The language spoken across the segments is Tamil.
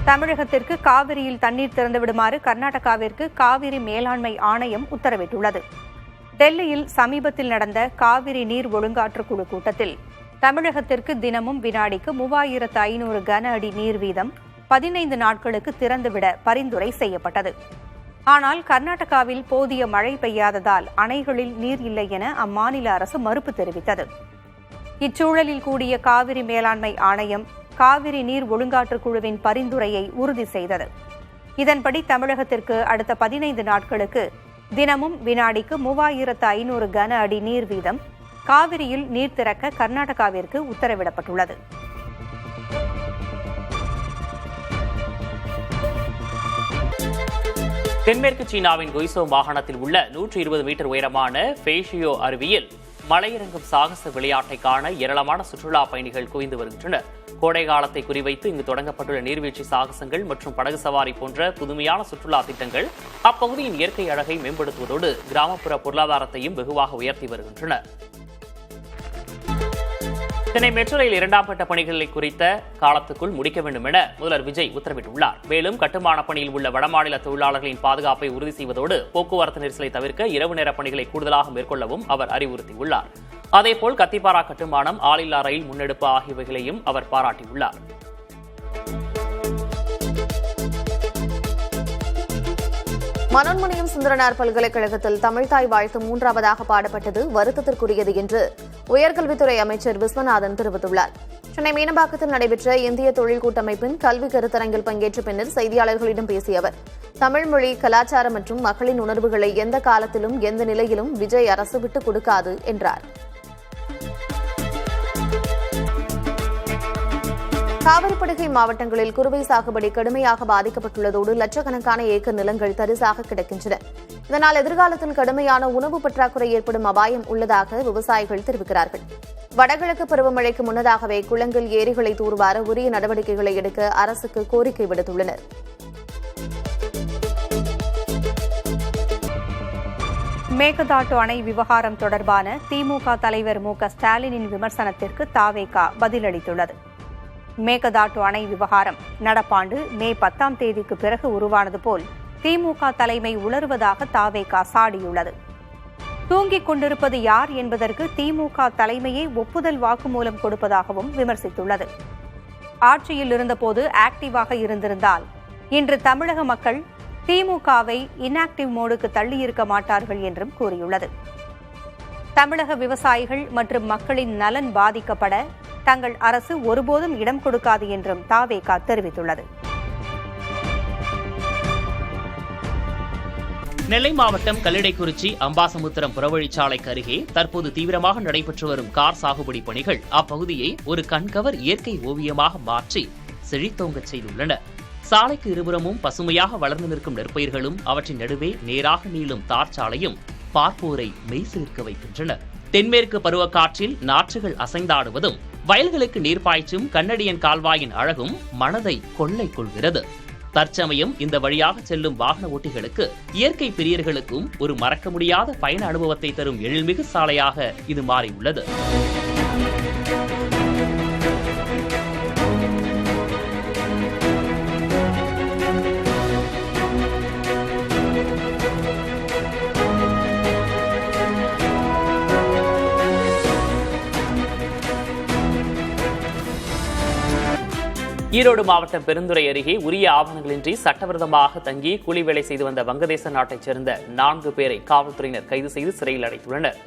தமிழகத்திற்கு காவிரியில் தண்ணீர் திறந்துவிடுமாறு கர்நாடகாவிற்கு காவிரி மேலாண்மை ஆணையம் உத்தரவிட்டுள்ளது. டெல்லியில் சமீபத்தில் நடந்த காவிரி நீர் ஒழுங்காற்று குழு கூட்டத்தில் தமிழகத்திற்கு தினமும் வினாடிக்கு 3500 கன அடி நீர் வீதம் 15 நாட்களுக்கு திறந்துவிட பரிந்துரை செய்யப்பட்டது. ஆனால் கர்நாடகாவில் போதிய மழை பெய்யாததால் அணைகளில் நீர் இல்லை என அம்மாநில அரசு மறுப்பு தெரிவித்தது. இச்சூழலில் கூடிய காவிரி மேலாண்மை ஆணையம் காவிரி நீர் ஒழுங்காற்று குழுவின் பரிந்துரையை உறுதி செய்தது. இதன்படி தமிழகத்திற்கு அடுத்த 15 நாட்களுக்கு தினமும் வினாடிக்கு 3500 கன அடி நீர் வீதம் காவிரியில் நீர் திறக்க கர்நாடகாவிற்கு உத்தரவிடப்பட்டுள்ளது. தென்மேற்கு சீனாவின் குய்சோ மாகாணத்தில் உள்ள 120 மீட்டர் உயரமான ஃபேஷியோ அருவியில் மலையிறங்கும் சாகச விளையாட்டை காண ஏராளமான சுற்றுலா பயணிகள் குவிந்து வருகின்றனர். கோடை காலத்தை குறிவைத்து இங்கு தொடங்கப்பட்டுள்ள நீர்வீழ்ச்சி சாகசங்கள் மற்றும் படகு சவாரி போன்ற புதுமையான சுற்றுலா திட்டங்கள் அப்பகுதியின் இயற்கை அழகை மேம்படுத்துவதோடு கிராமப்புற பொருளாதாரத்தையும் வெகுவாக உயர்த்தி வருகின்றன. சென்னை மெட்ரோ ரயில் 2ஆம் கட்ட பணிகளை குறித்த காலத்துக்குள் முடிக்க வேண்டும் என முதல்வர் விஜய் உத்தரவிட்டுள்ளார். மேலும் கட்டுமான பணியில் உள்ள வடமாநில தொழிலாளர்களின் பாதுகாப்பை உறுதி செய்வதோடு போக்குவரத்து நெரிசலை தவிர்க்க இரவு நேர பணிகளை கூடுதலாக மேற்கொள்ளவும் அவர் அறிவுறுத்தியுள்ளார். அதேபோல் கத்திப்பாரா கட்டுமானம், ஆளில்லா ரயில் முன்னெடுப்பு ஆகியவைகளையும் அவர் பாராட்டியுள்ளார். மனோன்மணியம் சுந்தரனார் பல்கலைக்கழகத்தில் தமிழ்தாய் வாழ்த்து 3ஆவதாக பாடப்பட்டது வருத்தத்திற்குரியது என்று உயர்கல்வித்துறை அமைச்சர் விஸ்வநாதன் தெரிவித்துள்ளார். சென்னை மீனம்பாக்கத்தில் நடைபெற்ற இந்திய தொழில் கூட்டமைப்பின் கல்வி கருத்தரங்கில் பங்கேற்ற பின்னர் செய்தியாளர்களிடம் பேசிய அவர், தமிழ் மொழி, கலாச்சாரம் மற்றும் மக்களின் உணர்வுகளை எந்த காலத்திலும் எந்த நிலையிலும் விஜய் அரசு விட்டுக் கொடுக்காது என்றார். காவிரிப்படுகை மாவட்டங்களில் குறுவை சாகுபடி கடுமையாக பாதிக்கப்பட்டுள்ளதோடு லட்சக்கணக்கான ஏக்கர் நிலங்கள் தரிசாக கிடக்கின்றன. இதனால் எதிர்காலத்தில் கடுமையான உணவு பற்றாக்குறை ஏற்படும் அபாயம் உள்ளதாக விவசாயிகள் தெரிவிக்கிறார்கள். வடகிழக்கு பருவமழைக்கு முன்னதாகவே குளங்கள், ஏரிகளை தூர்வார உரிய நடவடிக்கைகளை எடுக்க அரசுக்கு கோரிக்கை விடுத்துள்ளனர். மேகதாட்டு அணை விவகாரம் தொடர்பான திமுக தலைவர் மு.க.ஸ்டாலினின் விமர்சனத்திற்கு தாவேகா பதிலளித்துள்ளது. மேகதாட்டு அணை விவகாரம் நடப்பாண்டு மே 10ஆம் தேதிக்கு பிறகு உருவானது போல் திமுக தலைமை உளறுவதாக தாவேகா சாடியுள்ளது. தூங்கிக் கொண்டிருப்பது யார் என்பதற்கு திமுக தலைமையே ஒப்புதல் வாக்குமூலம் கொடுப்பதாகவும் விமர்சித்துள்ளது. ஆட்சியில் இருந்தபோது ஆக்டிவாக இருந்திருந்தால் இன்று தமிழக மக்கள் திமுகவை இன்ஆக்டிவ் மோடுக்கு தள்ளியிருக்க மாட்டார்கள் என்றும் கூறியுள்ளது. தமிழக விவசாயிகள் மற்றும் மக்களின் நலன் பாதிக்கப்பட தங்கள் அரசு ஒருபோதும் இடம் கொடுக்காது என்றும் தாவேகா தெரிவித்துள்ளது. நெல்லை மாவட்டம் கல்லிடைக்குறிச்சி அம்பாசமுத்திரம் புறவழிச்சாலைக்கு அருகே தற்போது தீவிரமாக நடைபெற்று வரும் கார் சாகுபடி பணிகள் அப்பகுதியை ஒரு கண்கவர் இயற்கை ஓவியமாக மாற்றி செழித்தோங்கச் செய்துள்ளன. சாலைக்கு இருபுறமும் பசுமையாக வளர்ந்து நிற்கும் நெற்பயிர்களும் அவற்றின் நடுவே நேராக நீளும் தார் சாலையும் பார்ப்போரை மெய்சிலிர்க்க வைக்கின்றன. தென்மேற்கு பருவக்காற்றில் நாற்றுகள் அசைந்தாடுவதும் வயல்களுக்கு நீர் பாய்ச்சும் கண்ணடியன் கால்வாயின் அழகும் மனதை கொள்ளை கொள்கிறது. தற்சமயம் இந்த வழியாக செல்லும் வாகன ஓட்டிகளுக்கு, இயற்கை பிரியர்களுக்கும் ஒரு மறக்க முடியாத பயண அனுபவத்தை தரும் எழில்மிகு சாலையாக இது மாறியுள்ளது. ஈரோடு மாவட்டம் பெருந்துறை அருகே உரிய ஆவணங்களின்றி சட்டவிரோதமாக தங்கி கூலி வேலை செய்து வந்த வங்கதேச நாட்டைச் சேர்ந்த 4 பேரை காவல்துறையினர் கைது செய்து சிறையில் அடைத்துள்ளனர்.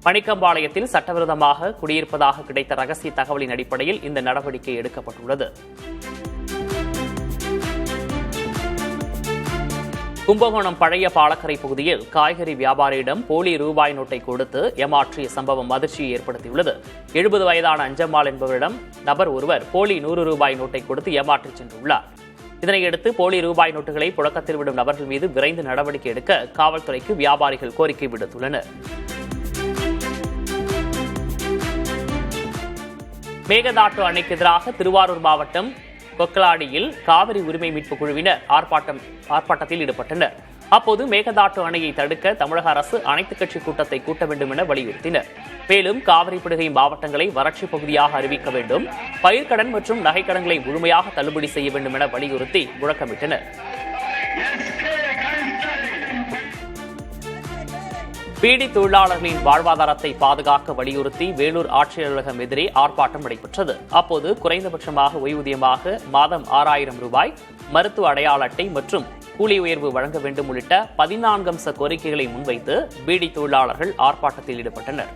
பணிக்கம்பாளையத்தில் சட்டவிரோதமாக குடியிருப்பதாக கிடைத்த ரகசிய தகவலின் அடிப்படையில் இந்த நடவடிக்கை எடுக்கப்பட்டுள்ளது. கும்பகோணம் பழைய பாலக்கரை பகுதியில் காய்கறி வியாபாரியிடம் போலி ரூபாய் நோட்டை கொடுத்து ஏமாற்றிய சம்பவம் அதிர்ச்சியை ஏற்படுத்தியுள்ளது. 70 வயதான அஞ்சம்மாள் என்பவரிடம் நபர் ஒருவர் போலி 100 ரூபாய் நோட்டை கொடுத்து ஏமாற்றி சென்றுள்ளார். இதனையடுத்து போலி ரூபாய் நோட்டுகளை புழக்கத்தில் விடும் நபர்கள் மீது விரைந்து நடவடிக்கை எடுக்க காவல்துறைக்கு வியாபாரிகள் கோரிக்கை விடுத்துள்ளனர். மேகதாட்டு அணைக்கு எதிராக திருவாரூர் மாவட்டம் கொக்கலாடியில் காவிரி உரிமை மீட்பு குழுவினர் ஆர்ப்பாட்டத்தில் ஈடுபட்டனர். அப்போது மேகதாட்டு அணையை தடுக்க தமிழக அரசு அனைத்துக் கட்சி கூட்டத்தை கூட்ட வேண்டும் என வலியுறுத்தினர். மேலும் காவிரி படுகை மாவட்டங்களை வறட்சி பகுதியாக அறிவிக்க வேண்டும், பயிர்க்கடன் மற்றும் நகைக்கடன்களை முழுமையாக தள்ளுபடி செய்ய வேண்டும் என வலியுறுத்தி முழக்கமிட்டனர். பீடி தொழிலாளர்களின் வாழ்வாதாரத்தை பாதுகாக்க வலியுறுத்தி வேலூர் ஆட்சியர் அலுவலகம் எதிரே ஆர்ப்பாட்டம் நடைபெற்றது. அப்போது குறைந்தபட்சமாக ஓய்வூதியமாக மாதம் 6000 ரூபாய், மருத்துவ அடையாள அட்டை மற்றும் கூலி உயர்வு வழங்க வேண்டும் உள்ளிட்ட 14 அம்ச கோரிக்கைகளை முன்வைத்து பீடி தொழிலாளர்கள் ஆர்ப்பாட்டத்தில் ஈடுபட்டனர்.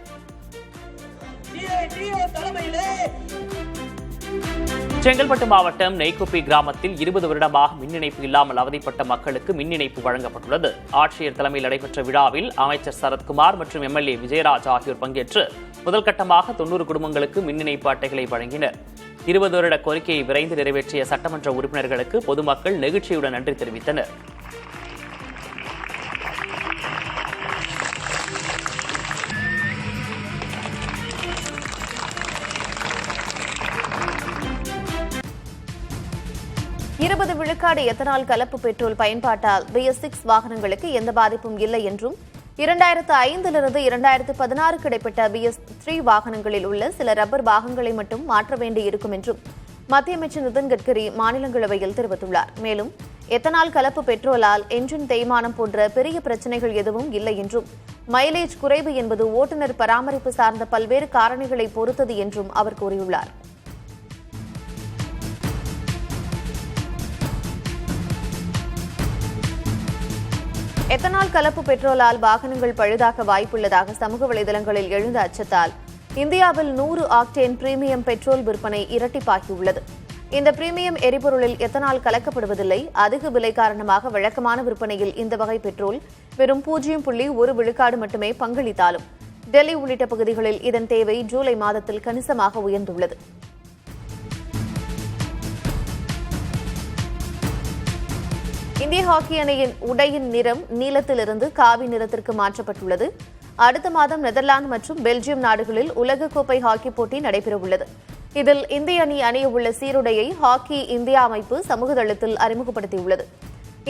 செங்கல்பட்டு மாவட்டம் நெய்க்குப்பி கிராமத்தில் 20 வருடமாக மின் இணைப்பு இல்லாமல் அவதிப்பட்ட மக்களுக்கு மின் இணைப்பு வழங்கப்பட்டுள்ளது. ஆட்சியர் தலைமையில் நடைபெற்ற விழாவில் அமைச்சர் சரத்குமார் மற்றும் எம்எல்ஏ விஜயராஜ் ஆகியோர் பங்கேற்று முதல்கட்டமாக 90 குடும்பங்களுக்கு மின் இணைப்பு அட்டைகளை வழங்கினர். 20 வருட கோரிக்கையை விரைந்து நிறைவேற்றிய சட்டமன்ற உறுப்பினர்களுக்கு பொதுமக்கள் நெகிழ்ச்சியுடன் நன்றி தெரிவித்தனர். விழுக்காடு எத்தனால் கலப்பு பெட்ரோல் பயன்பாட்டால் BS6 வாகனங்களுக்கு எந்த பாதிப்பும் இல்லை என்றும் 2005 2016 இடைப்பட்ட BS3 வாகனங்களில் உள்ள சில ரப்பர் பாகங்களை மட்டும் மாற்ற வேண்டியிருக்கும் என்றும் மத்திய அமைச்சர் நிதின் கட்கரி மாநிலங்களவையில் தெரிவித்துள்ளார். மேலும் எத்தனால் கலப்பு பெட்ரோலால் என்ஜின் தேய்மானம் போன்ற பெரிய பிரச்சினைகள் எதுவும் இல்லை என்றும் மைலேஜ் குறைவு என்பது ஓட்டுநர் பராமரிப்பு சார்ந்த பல்வேறு காரணிகளை பொறுத்தது என்றும் அவர் கூறியுள்ளார். எத்தனால் கலப்பு பெட்ரோலால் வாகனங்கள் பழுதாக வாய்ப்புள்ளதாக சமூக வலைதளங்களில் எழுந்த அச்சத்தால் இந்தியாவில் 100 ஆக்டேன் பிரீமியம் பெட்ரோல் விற்பனை இரட்டிப்பாகியுள்ளது. இந்த பிரீமியம் எரிபொருளில் எத்தனால் கலக்கப்படுவதில்லை. அதிக விலை காரணமாக வழக்கமான விற்பனையில் இந்த வகை பெட்ரோல் வெறும் 0.1 விழுக்காடு மட்டுமே பங்களித்தாலும் டெல்லி உள்ளிட்ட பகுதிகளில் இதன் தேவை ஜூலை மாதத்தில் கணிசமாக உயர்ந்துள்ளது. இந்திய ஹாக்கி அணியின் உடையின் நிறம் நீலத்திலிருந்து காவி நிறத்திற்கு மாற்றப்பட்டுள்ளது. அடுத்த மாதம் நெதர்லாந்து மற்றும் பெல்ஜியம் நாடுகளில் உலகக்கோப்பை ஹாக்கி போட்டி நடைபெறவுள்ளது. இதில் இந்திய அணி அணிய உள்ள சீருடையை ஹாக்கி இந்தியா அமைப்பு சமூக தளத்தில் அறிமுகப்படுத்தியுள்ளது.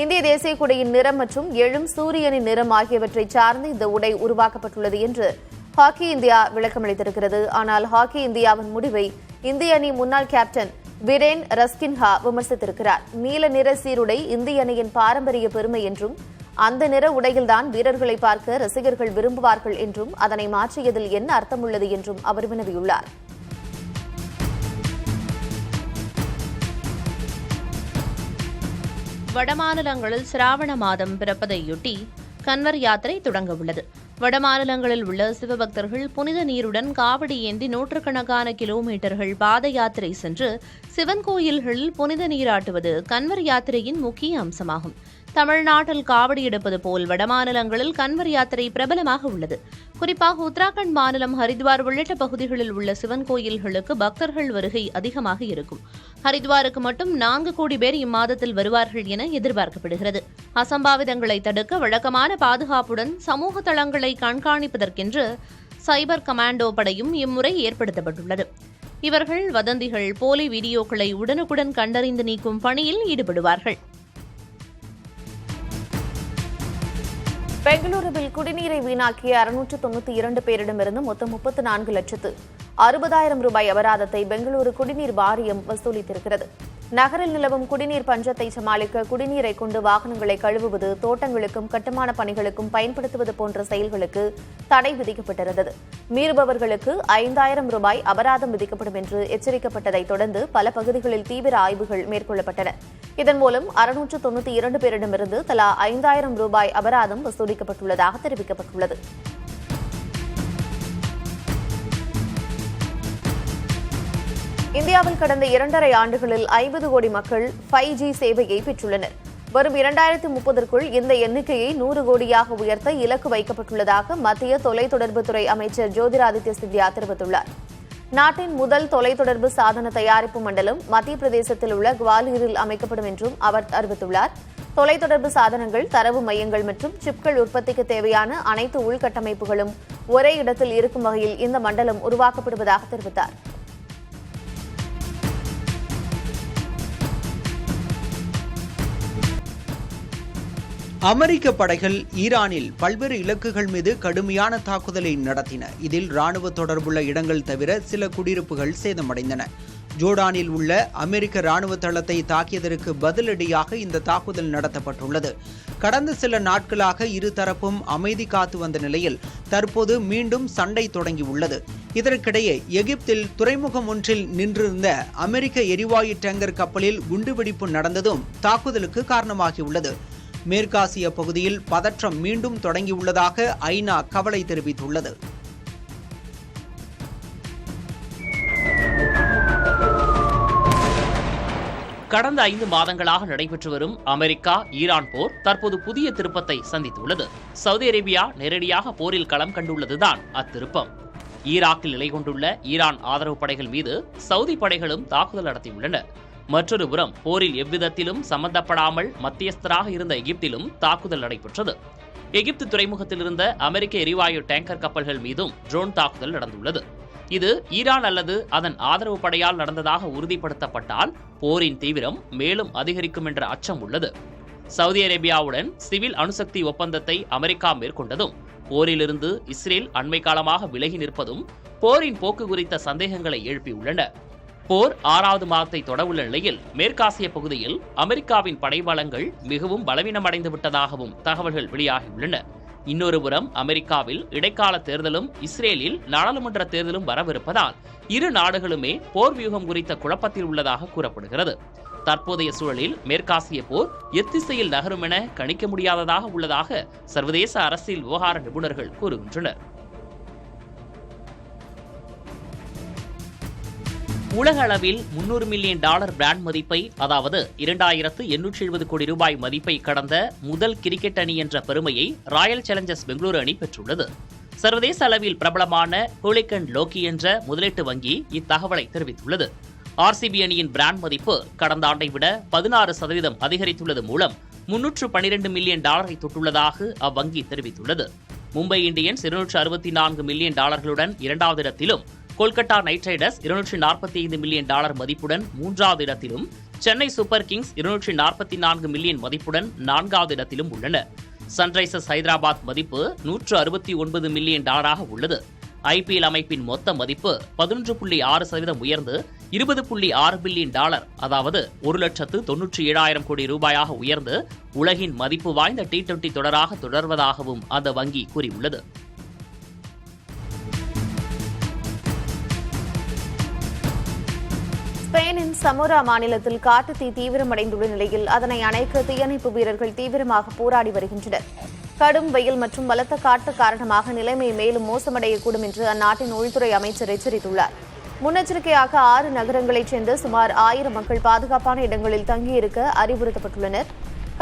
இந்திய தேசிய கொடியின் நிறம் மற்றும் எழும் சூரியனின் நிறம் ஆகியவற்றை சார்ந்து இந்த உடை உருவாக்கப்பட்டுள்ளது என்று ஹாக்கி இந்தியா விளக்கமளித்திருக்கிறது. ஆனால் ஹாக்கி இந்தியாவின் முடிவை இந்திய அணி முன்னாள் கேப்டன் வீரேன் ரஸ்கின்ஹா விமர்சித்திருக்கிறார். நீல நிற சீருடை இந்திய அணியின் பாரம்பரிய பெருமை என்றும் அந்த நிற உடையில்தான் வீரர்களை பார்க்க ரசிகர்கள் விரும்புவார்கள் என்றும் அதனை மாற்றியதில் என்ன அர்த்தம் உள்ளது என்றும் அவர் வினவியுள்ளார். வடமாநிலங்களில் சிராவண மாதம் பிறப்பதையொட்டி கன்வர் யாத்திரை தொடங்க உள்ளது. வடமாநிலங்களில் உள்ள சிவபக்தர்கள் புனித நீருடன் காவடி ஏந்தி நூற்றுக்கணக்கான கிலோமீட்டர்கள் பாத யாத்திரை சென்று சிவன் கோயில்களில் புனித நீராட்டுவது கன்வர் யாத்திரையின் முக்கிய அம்சமாகும். தமிழ்நாட்டில் காவடி எடுப்பது போல் வடமாநிலங்களில் கன்வர் யாத்திரை பிரபலமாக உள்ளது. குறிப்பாக உத்தராகண்ட் மாநிலம் ஹரித்வார் உள்ளிட்ட பகுதிகளில் உள்ள சிவன் கோயில்களுக்கு பக்தர்கள் வருகை அதிகமாக இருக்கும். ஹரித்வாருக்கு மட்டும் 4 கோடி பேர் இம்மாதத்தில் வருவார்கள் என எதிர்பார்க்கப்படுகிறது. அசம்பாவிதங்களை தடுக்க வழக்கமான பாதுகாப்புடன் சமூக தளங்களை கண்காணிப்பதற்கென்று சைபர் கமாண்டோ படையும் இம்முறை ஏற்படுத்தப்பட்டுள்ளது. இவர்கள் வதந்திகள், போலி வீடியோக்களை உடனுக்குடன் கண்டறிந்து நீக்கும் பணியில் ஈடுபடுவார்கள். பெங்களூருவில் குடிநீரை வீணாக்கிய 692 பேரிடமிருந்து மொத்தம் 34,60,000 ரூபாய் அபராதத்தை பெங்களூரு குடிநீர் வாரியம் வசூலித்திருக்கிறது. நகரில் நிலவும் குடிநீர் பஞ்சத்தை சமாளிக்க குடிநீரை கொண்டு வாகனங்களை கழுவுவது, தோட்டங்களுக்கும் கட்டுமான பணிகளுக்கும் பயன்படுத்துவது போன்ற செயல்களுக்கு தடை விதிக்கப்பட்டிருந்தது. மீறுபவர்களுக்கு 5,000 ரூபாய் அபராதம் விதிக்கப்படும் என்று எச்சரிக்கப்பட்டதைத் தொடர்ந்து பல பகுதிகளில் தீவிர ஆய்வுகள் மேற்கொள்ளப்பட்டன. இதன் மூலம் 692 பேரிடமிருந்து தலா 5,000 ரூபாய் அபராதம் வசூலிக்கப்பட்டுள்ளதாக தெரிவிக்கப்பட்டுள்ளது. இந்தியாவில் கடந்த 2.5 ஆண்டுகளில் 50 கோடி மக்கள் 5G சேவையை பெற்றுள்ளனர். வரும் 2030ற்குள் இந்த எண்ணிக்கையை 100 கோடியாக உயர்த்த இலக்கு வைக்கப்பட்டுள்ளதாக மத்திய தொலைத்தொடர்புத்துறை அமைச்சர் ஜோதிராதித்ய சிந்தியா தெரிவித்துள்ளார். நாட்டின் முதல் தொலைத்தொடர்பு சாதன தயாரிப்பு மண்டலம் மத்திய பிரதேசத்தில் உள்ள குவாலியரில் அமைக்கப்படும் என்றும் அவர் அறிவித்துள்ளார். தொலைத்தொடர்பு சாதனங்கள், தரவு மையங்கள் மற்றும் சிப்கள் உற்பத்திக்கு தேவையான அனைத்து உள்கட்டமைப்புகளும் ஒரே இடத்தில் இருக்கும் வகையில் இந்த மண்டலம் உருவாக்கப்படுவதாக தெரிவித்தார். அமெரிக்க படைகள் ஈரானில் பல்வேறு இலக்குகள் மீது கடுமையான தாக்குதலை நடத்தின. இதில் ராணுவ தொடர்புள்ள இடங்கள் தவிர சில குடியிருப்புகள் சேதமடைந்தன. ஜோர்டானில் உள்ள அமெரிக்க ராணுவ தளத்தை தாக்கியதற்கு பதிலடியாக இந்த தாக்குதல் நடத்தப்பட்டுள்ளது. கடந்த சில நாட்களாக இருதரப்பும் அமைதி காத்து வந்த நிலையில் தற்போது மீண்டும் சண்டை தொடங்கியுள்ளது. இதற்கிடையே எகிப்தில் துறைமுகம் ஒன்றில் நின்றிருந்த அமெரிக்க எரிவாயு டேங்கர் கப்பலில் குண்டுவெடிப்பு நடந்ததும் தாக்குதலுக்கு காரணமாகியுள்ளது. மேற்காசிய பகுதியில் பதற்றம் மீண்டும் தொடங்கியுள்ளதாக ஐநா கவலை தெரிவித்துள்ளது. கடந்த 5 மாதங்களாக நடைபெற்று வரும் அமெரிக்கா ஈரான் போர் தற்போது புதிய திருப்பத்தை சந்தித்துள்ளது. சவுதி அரேபியா நேரடியாக போரில் களம் கண்டுள்ளதுதான் அத்திருப்பம். ஈராக்கில் நிலை கொண்டுள்ள ஈரான் ஆதரவு படைகள் மீது சவுதி படைகளும் தாக்குதல் நடத்தியுள்ளன. மற்றொரு புறம் போரில் எவ்விதத்திலும் சம்பந்தப்படாமல் மத்தியஸ்தராக இருந்த எகிப்திலும் தாக்குதல் நடைபெற்றது. எகிப்து துறைமுகத்தில் இருந்த அமெரிக்க எரிவாயு டேங்கர் கப்பல்கள் மீதும் ட்ரோன் தாக்குதல் நடந்துள்ளது. இது ஈரான் அல்லது அதன் ஆதரவு படையால் நடந்ததாக உறுதிப்படுத்தப்பட்டால் போரின் தீவிரம் மேலும் அதிகரிக்கும் என்ற அச்சம் உள்ளது. சவுதி அரேபியாவுடன் சிவில் அணுசக்தி ஒப்பந்தத்தை அமெரிக்கா மேற்கொண்டதும் போரிலிருந்து இஸ்ரேல் அண்மை காலமாக விலகி நிற்பதும் போரின் போக்கு குறித்த சந்தேகங்களை எழுப்பியுள்ளன. போர் 6வது மாதத்தை தொடவுள்ள நிலையில் மேற்காசிய பகுதியில் அமெரிக்காவின் படைபலங்கள் மிகவும் பலவீனமடைந்து விட்டதாகவும் தகவல்கள் வெளியாகியுள்ளன. இன்னொரு புறம் அமெரிக்காவில் இடைக்கால தேர்தலும் இஸ்ரேலில் நாடாளுமன்ற தேர்தலும் வரவிருப்பதால் இரு நாடுகளுமே போர் வியூகம் குறித்த குழப்பத்தில் உள்ளதாக கூறப்படுகிறது. தற்போதைய சூழலில் மேற்காசிய போர் எத்திசையில் நகரும் என கணிக்க முடியாததாக உள்ளதாக சர்வதேச அரசியல் விவகார நிபுணர்கள் கூறுகின்றனர். உலக அளவில் $300 மில்லியன் பிராண்ட் மதிப்பை, அதாவது 2870 கோடி ரூபாய் மதிப்பை கடந்த முதல் கிரிக்கெட் அணி என்ற பெருமையை ராயல் சேலஞ்சர்ஸ் பெங்களூரு அணி பெற்றுள்ளது. சர்வதேச அளவில் பிரபலமான ஹூலிகன் லோக்கி என்ற முதலீட்டு வங்கி இத்தகவலை தெரிவித்துள்ளது. ஆர்சிபி அணியின் பிராண்ட் மதிப்பு கடந்த ஆண்டை விட 16% அதிகரித்துள்ளது மூலம் $312 மில்லியன் தொட்டுள்ளதாக அவ்வங்கி தெரிவித்துள்ளது. மும்பை இந்தியன்ஸ் $264 மில்லியன் இரண்டாவது இடத்திலும், கொல்கத்தா நைட் ரைடர்ஸ் $245 மில்லியன் மதிப்புடன் 3வது இடத்திலும், சென்னை சூப்பர் கிங்ஸ் $244 மில்லியன் மதிப்புடன் 4வது இடத்திலும் உள்ளன. சன்ரைசர்ஸ் ஹைதராபாத் மதிப்பு $169 மில்லியன் உள்ளது. ஐபிஎல் அமைப்பின் மொத்த மதிப்பு 11.6% உயர்ந்து $20.6 பில்லியன், அதாவது 1,97,000 கோடி ரூபாயாக உயர்ந்து உலகின் மதிப்பு வாய்ந்த T20 தொடராக தொடர்வதாகவும் அந்த வங்கி கூறியுள்ளது. ஸ்பெயினின் சமோரா மாநிலத்தில் காட்டுத்தீ தீவிரமடைந்துள்ள நிலையில் அதனை அணைக்க தீயணைப்பு வீரர்கள் தீவிரமாக போராடி வருகின்றனர். கடும் வெயில் மற்றும் பலத்த காற்று காரணமாக நிலைமை மேலும் மோசமடையக்கூடும் என்று அந்நாட்டின் உள்துறை அமைச்சர் எச்சரித்துள்ளார். முன்னெச்சரிக்கையாக 6 நகரங்களைச் சேர்ந்த சுமார் 1000 மக்கள் பாதுகாப்பான இடங்களில் தங்கியிருக்க அறிவுறுத்தப்பட்டுள்ளனர்.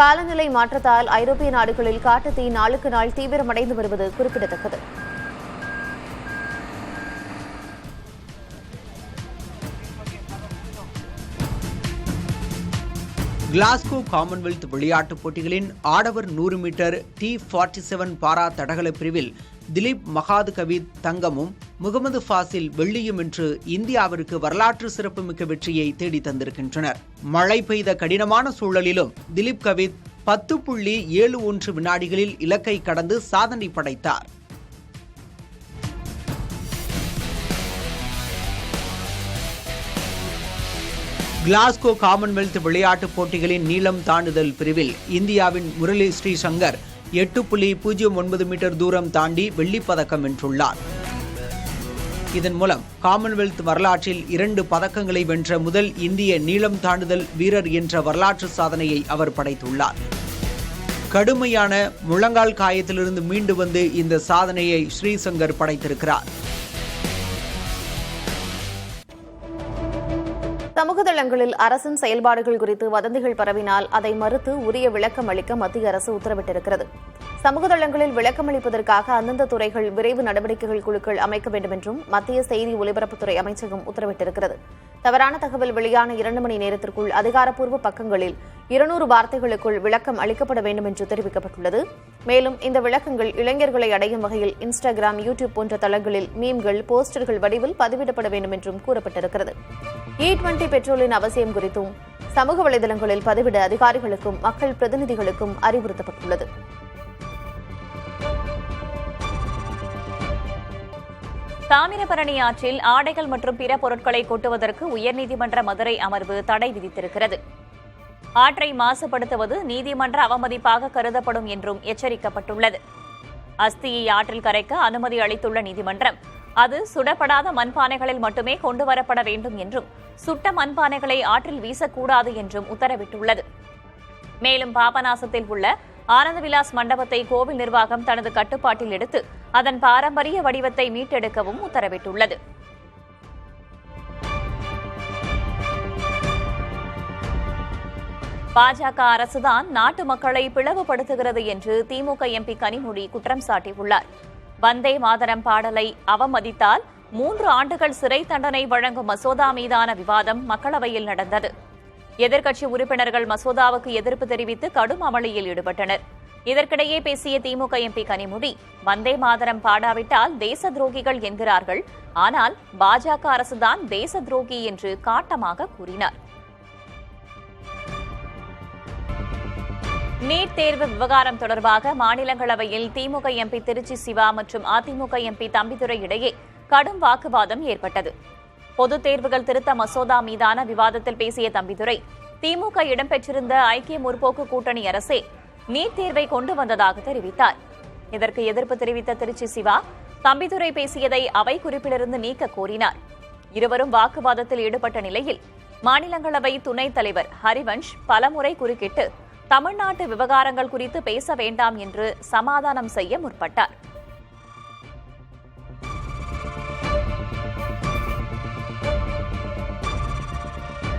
காலநிலை மாற்றத்தால் ஐரோப்பிய நாடுகளில் காட்டுத்தீ நாளுக்கு நாள் தீவிரமடைந்து வருவது குறிப்பிடத்தக்கது. கிளாஸ்கோ காமன்வெல்த் விளையாட்டுப் போட்டிகளின் ஆடவர் 100 மீட்டர் T47 பாரா தடகள பிரிவில் திலீப் மகாதுகவித் தங்கமும், முகமது ஃபாசில் வெள்ளியும் என்று இந்தியாவிற்கு வரலாற்று சிறப்புமிக்க வெற்றியை தேடி தந்திருக்கின்றனர். மழை பெய்த கடினமான சூழலிலும் திலீப் கவித் 10.71 வினாடிகளில் இலக்கை கடந்து சாதனை படைத்தார். கிளாஸ்கோ காமன்வெல்த் விளையாட்டுப் போட்டிகளின் நீளம் தாண்டுதல் பிரிவில் இந்தியாவின் முரளி ஸ்ரீசங்கர் 8.09 மீட்டர் தூரம் தாண்டி வெள்ளிப்பதக்கம் வென்றுள்ளார். இதன் மூலம் காமன்வெல்த் வரலாற்றில் 2 பதக்கங்களை வென்ற முதல் இந்திய நீளம் தாண்டுதல் வீரர் என்ற வரலாற்று சாதனையை அவர் படைத்துள்ளார். கடுமையான முழங்கால் காயத்திலிருந்து மீண்டு வந்து இந்த சாதனையை ஸ்ரீசங்கர் படைத்திருக்கிறார். சமூக தளங்களில் அரசின் செயல்பாடுகள் குறித்து வதந்திகள் பரவினால் அதை மறுத்து உரிய விளக்கம் அளிக்க மத்திய அரசு உத்தரவிட்டிருக்கிறது. சமூக தளங்களில் விளக்கம் அளிப்பதற்காக அந்தந்த துறைகள் விரைவு நடவடிக்கைகள் குழுக்கள் அமைக்க வேண்டும் என்றும் மத்திய செய்தி ஒலிபரப்புத்துறை அமைச்சகம் உத்தரவிட்டிருக்கிறது. தவறான தகவல் வெளியான 2 மணி நேரத்திற்குள் அதிகாரப்பூர்வ பக்கங்களில் 200 வார்த்தைகளுக்குள் விளக்கம் அளிக்கப்பட வேண்டும் என்று தெரிவிக்கப்பட்டுள்ளது. மேலும் இந்த விளக்கங்கள் இளைஞர்களை அடையும் வகையில் இன்ஸ்டாகிராம், யூடியூப் போன்ற தளங்களில் மீம்கள், போஸ்டர்கள் வடிவில் பதிவிடப்பட வேண்டும் என்றும் கூறப்பட்டிருக்கிறது. E20 பெட்ரோலின் அவசியம் குறித்தும் சமூக வலைதளங்களில் பதிவிட அதிகாரிகளுக்கும் மக்கள் பிரதிநிதிகளுக்கும் அறிவுறுத்தப்பட்டுள்ளது. தாமிரபரணி ஆற்றில் ஆடைகள் மற்றும் பிற பொருட்களை கொட்டுவதற்கு உயர்நீதிமன்ற மதுரை அமர்வு தடை விதித்திருக்கிறது. ஆற்றை மாசுபடுத்துவது நீதிமன்ற அவமதிப்பாக கருதப்படும் என்றும் எச்சரிக்கப்பட்டுள்ளது. அஸ்தியை ஆற்றில் கரைக்க அனுமதி அளித்துள்ள நீதிமன்றம் அது சுடப்படாத மண்பானைகளில் மட்டுமே கொண்டுவரப்பட வேண்டும் என்றும் சுட்ட மண்பானைகளை ஆற்றில் வீசக்கூடாது என்றும் உத்தரவிட்டுள்ளது. மேலும் பாபநாசத்தில் உள்ள ஆனந்த விலாஸ் மண்டபத்தை கோவில் நிர்வாகம் தனது கட்டுப்பாட்டில் எடுத்து அதன் பாரம்பரிய வடிவத்தை மீட்டெடுக்கவும் உத்தரவிட்டுள்ளது. பாஜக அரசுதான் நாட்டு மக்களை பிளவுபடுத்துகிறது என்று திமுக எம்பி கனிமொழி குற்றம் சாட்டியுள்ளார். வந்தே மாதரம் பாடலை அவமதித்தால் 3 ஆண்டுகள் சிறை தண்டனை வழங்கும் மசோதா மீதான விவாதம் மக்களவையில் நடந்தது. எதிர்க்கட்சி உறுப்பினர்கள் மசோதாவுக்கு எதிர்ப்பு தெரிவித்து கடும் அமளியில் ஈடுபட்டனர். இதற்கிடையே பேசிய திமுக எம்பி கனிமொழி, வந்தே மாதரம் பாடாவிட்டால் தேச துரோகிகள் என்கிறார்கள், ஆனால் பாஜக அரசுதான் தேச துரோகி என்று காட்டமாக கூறினார். நீட் தேர்வு விவகாரம் தொடர்பாக மாநிலங்களவையில் திமுக எம்பி திருச்சி சிவா மற்றும் அதிமுக எம்பி தம்பிதுரை இடையே கடும் வாக்குவாதம் ஏற்பட்டது. பொதுத் தேர்வுகள் திருத்த மசோதா மீதான விவாதத்தில் பேசிய தம்பிதுரை, திமுக இடம்பெற்றிருந்த ஐக்கிய முற்போக்கு கூட்டணி அரசே நீட் தேர்வை கொண்டு வந்ததாக தெரிவித்தார். இதற்கு எதிர்ப்பு தெரிவித்த திருச்சி சிவா, தம்பிதுரை பேசியதை அவை குறிப்பிலிருந்து நீக்க கோரினார். இருவரும் வாக்குவாதத்தில் ஈடுபட்ட நிலையில் மாநிலங்களவை துணைத் தலைவர் ஹரிவன்ஷ் பலமுறை குறுக்கிட்டு தமிழ்நாட்டு விவகாரங்கள் குறித்து பேச வேண்டாம் என்று சமாதானம் செய்ய முற்பட்டார்.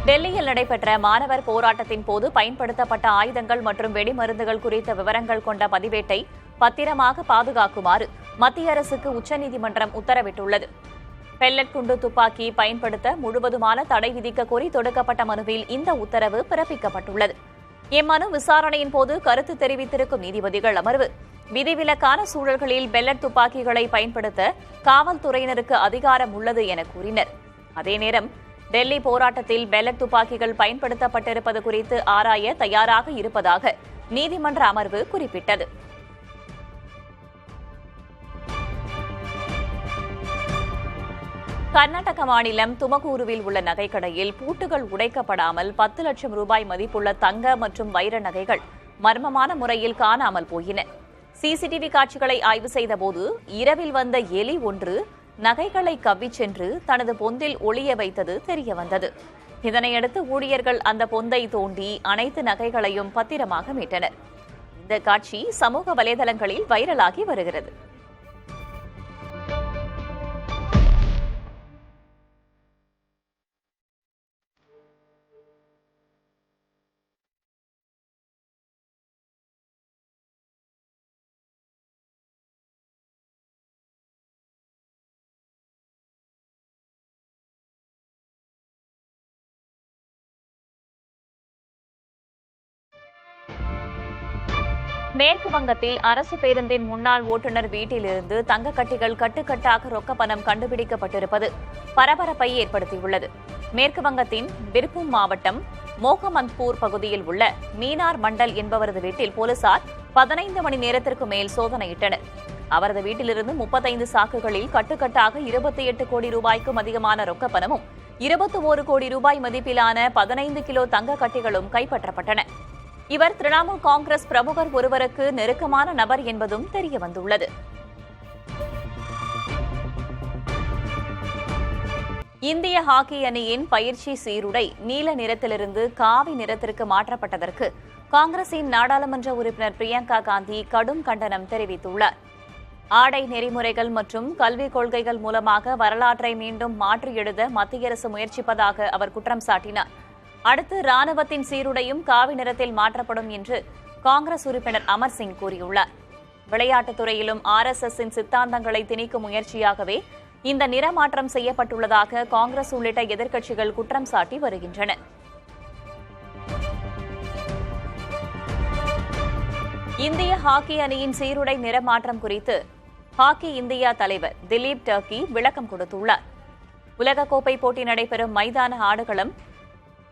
டெல்லியில் நடைபெற்ற மாணவர் போராட்டத்தின் போது பயன்படுத்தப்பட்ட ஆயுதங்கள் மற்றும் வெடிமருந்துகள் குறித்த விவரங்கள் கொண்ட பதிவேட்டை பத்திரமாக பாதுகாக்குமாறு மத்திய அரசுக்கு உச்சநீதிமன்றம் உத்தரவிட்டுள்ளது. பெல்லட் குண்டு துப்பாக்கி பயன்படுத்த முழுவதுமான தடை விதிக்க கோரி தொடுக்கப்பட்ட மனுவில் இந்த உத்தரவு பிறப்பிக்கப்பட்டுள்ளது. இம்மனு விசாரணையின் போது கருத்து தெரிவித்திருக்கும் நீதிபதிகள் அமர்வு, விதிவிலக்கான சூழல்களில் பெல்லட் துப்பாக்கிகளை பயன்படுத்த காவல்துறையினருக்கு அதிகாரம் உள்ளது என கூறினர். அதே நேரம் டெல்லி போராட்டத்தில் பெல்லட் துப்பாக்கிகள் பயன்படுத்தப்பட்டிருப்பது குறித்து ஆராய தயாராக இருப்பதாக நீதிமன்ற அமர்வு குறிப்பிட்டது. கர்நாடக மாநிலம் துமகூருவில் உள்ள நகைக்கடையில் பூட்டுகள் உடைக்கப்படாமல் 10 லட்சம் ரூபாய் மதிப்புள்ள தங்க மற்றும் வைர நகைகள் மர்மமான முறையில் காணாமல் போயின. சிசிடிவி காட்சிகளை ஆய்வு செய்தபோது இரவில் வந்த எலி ஒன்று நகைகளை கவ்விச் சென்று தனது பொந்தில் ஒளிய வைத்தது தெரியவந்தது. இதனையடுத்து ஊழியர்கள் அந்த பொந்தை தோண்டி அனைத்து நகைகளையும் பத்திரமாக மீட்டனர். இந்த காட்சி சமூக வலைதளங்களில் வைரலாகி வருகிறது. மேற்கு வங்கத்தில் அரசு பேருந்தின் முன்னாள் ஓட்டுநர் வீட்டிலிருந்து தங்கக்கட்டிகள் கட்டுக்கட்டாக ரொக்க பணம் கண்டுபிடிக்கப்பட்டிருப்பது பரபரப்பை ஏற்படுத்தியுள்ளது. மேற்கு வங்கத்தின் பிர்பூம் மாவட்டம் மோகமந்த்பூர் பகுதியில் உள்ள மீனார் மண்டல் என்பவரது வீட்டில் போலீசார் 15 மணி நேரத்திற்கு மேல் சோதனையிட்டனர். அவரது வீட்டிலிருந்து 35 சாக்குகளில் கட்டுக்கட்டாக 28 கோடி ரூபாய்க்கும் அதிகமான ரொக்க பணமும் 21 கோடி ரூபாய் மதிப்பிலான 15 கிலோ தங்க கட்டிகளும் கைப்பற்றப்பட்டன. இவர் திரிணாமுல் காங்கிரஸ் பிரமுகர் ஒருவருக்கு நெருக்கமான நபர் என்பதும் தெரியவந்துள்ளது. இந்திய ஹாக்கி அணியின் பயிற்சி சீருடை நீல நிறத்திலிருந்து காவி நிறத்திற்கு மாற்றப்பட்டதற்கு காங்கிரசின் நாடாளுமன்ற உறுப்பினர் பிரியங்கா காந்தி கடும் கண்டனம் தெரிவித்துள்ளார். ஆடை நெறிமுறைகள் மற்றும் கல்விக் கொள்கைகள் மூலமாக வரலாற்றை மீண்டும் மாற்றி எழுத மத்திய அரசு முயற்சிப்பதாக அவர் குற்றம் சாட்டினார். அடுத்து ராணுவத்தின் சீருடையும் காவி நிறத்தில் மாற்றப்படும் என்று காங்கிரஸ் உறுப்பினர் அமர் சிங் கூறியுள்ளார். விளையாட்டுத் துறையிலும் RSSின் சித்தாந்தங்களை திணிக்கும் முயற்சியாகவே இந்த நிறமாற்றம் செய்யப்பட்டுள்ளதாக காங்கிரஸ் உள்ளிட்ட எதிர்க்கட்சிகள் குற்றம் சாட்டி வருகின்றன. இந்திய ஹாக்கி அணியின் சீருடை நிறமாற்றம் குறித்து ஹாக்கி இந்தியா தலைவர் திலீப் டர்கி விளக்கம் கொடுத்துள்ளார். உலகக்கோப்பை போட்டி நடைபெறும் மைதான ஆடுகளம்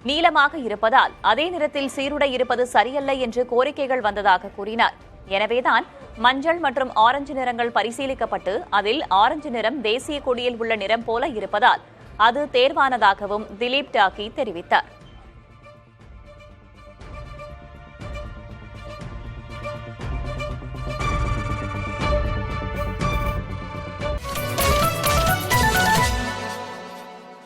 நீளமாக இருப்பதால் அதே நிறத்தில் சீருடை இருப்பது சரியல்ல என்று கோரிக்கைகள் வந்ததாக கூறினார். எனவேதான் மஞ்சள் மற்றும் ஆரஞ்சு நிறங்கள் பரிசீலிக்கப்பட்டு அதில் ஆரஞ்சு நிறம் தேசிய கொடியில் உள்ள நிறம் போல இருப்பதால் அது தேர்வானதாகவும் திலீப் டாக்கி தெரிவித்தார்.